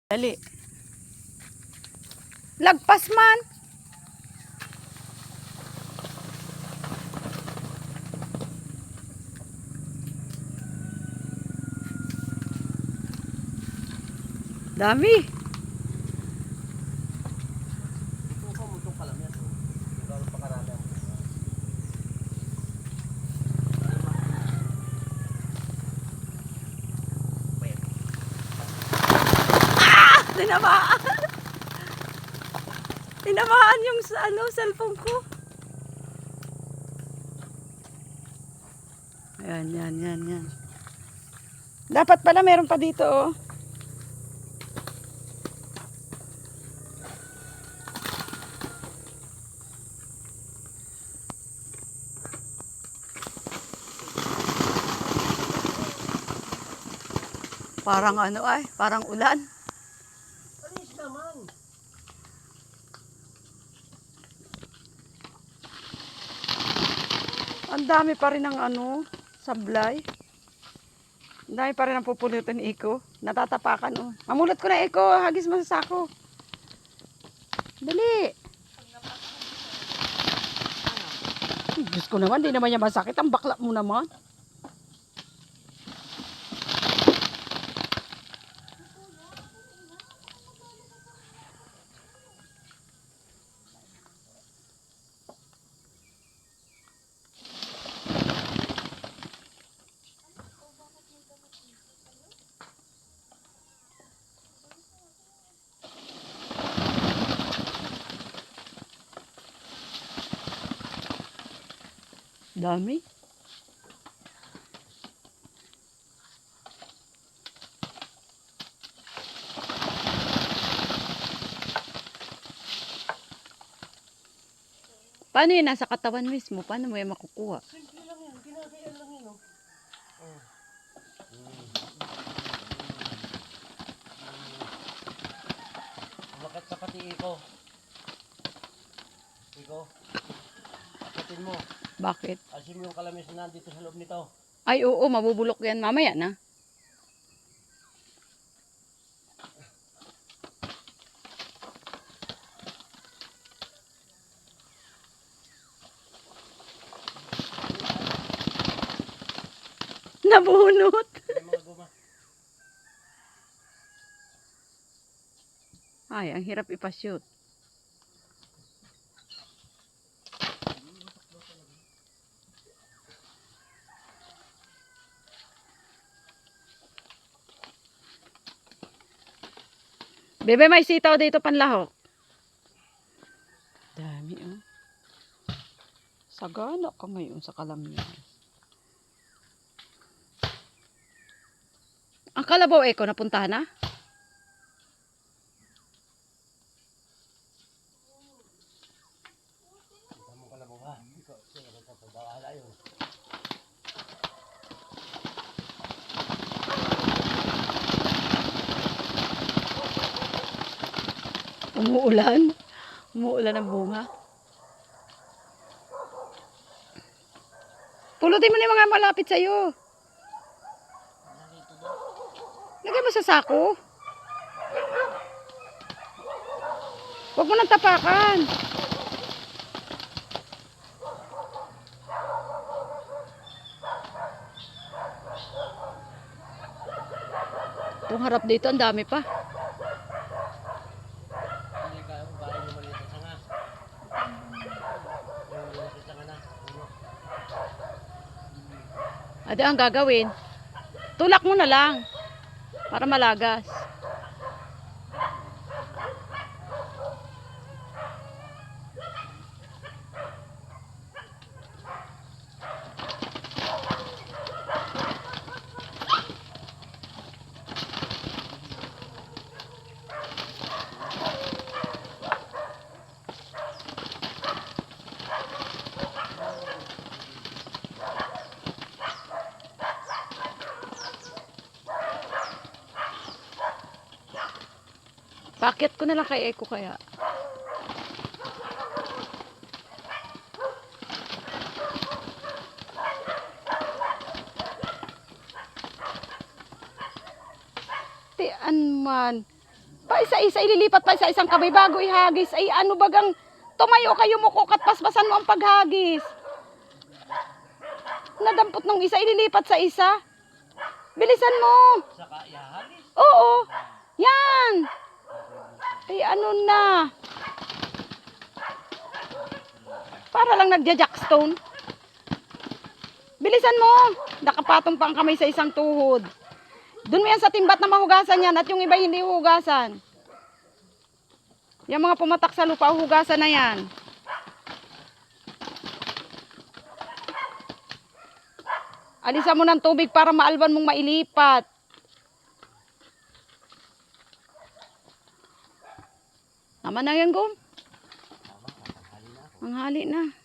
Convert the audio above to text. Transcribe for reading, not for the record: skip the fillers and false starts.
Dali. Lagpas man. Dami. Tinamaan. Tinamaan yung cellphone ko. Yan. Dapat pala meron pa dito, oh. Parang parang ulan. Alis naman. Ang dami pa rin ng sablay. Ang dami pa rin ang pupulutan ni Iko. Natatapakan, oh. Mamulot ko na, Iko. Hagis mo sa sako. Dali. Diyos ko naman, di naman niya masakit. Ang bakla mo naman. Dami. Paano yun? Nasa katawan mismo. Paano mo yung makukuha? Simple lang yan. Ginagayaan lang yun, oh. Oh. Umakat sa pati Iko. Iko. Akatin mo. Bakit? Asim yung kalamis na nandito sa loob nito. Ay, oo. Mabubulok yan. Mamaya na. Nabunot. May mga guma. Ay, ang hirap ipashoot. Bebe, may sitaw dito panlahok. Dami, oh. Sagana ka ngayon sa kalamyan. Ang kalabaw, Eko, napuntahan na? Tama ka lang mo, ha? Ikaw, sila ka sa bahala yun. Umuulan. Umuulan ang bunga. Pulutin mo na yung mga malapit sa'yo. Lagay mo sa sako. Huwag mo nang tapakan. Itong harap dito, ang dami pa. Hindi ka, bahay yung maliit sa sanga. Yung maliit sa sanga na. Ado ang gagawin. Tulak mo na lang. Para malagas. Paket ko na lang kay Eko kaya. Tian man. Pa isa-isa, ililipat pa isa-isang kamay bago ihagis. Ay ano bagang tumayo kayo mo at paspasan mo ang paghagis. Nadampot nung isa, ililipat sa isa. Bilisan mo. Saka ihagis. Oo. Yan. Ay ano na. Para lang nagja-jackstone. Bilisan mo. Nakapatong pa ang kamay sa isang tuhod. Doon mo yan sa timbat na mahugasan yan at yung iba hindi hugasan. Yung mga pumatak sa lupa, hugasan na yan. Alisan mo ng tubig para maalban mong mailipat. Tama na yan, Gom. Ang hali na.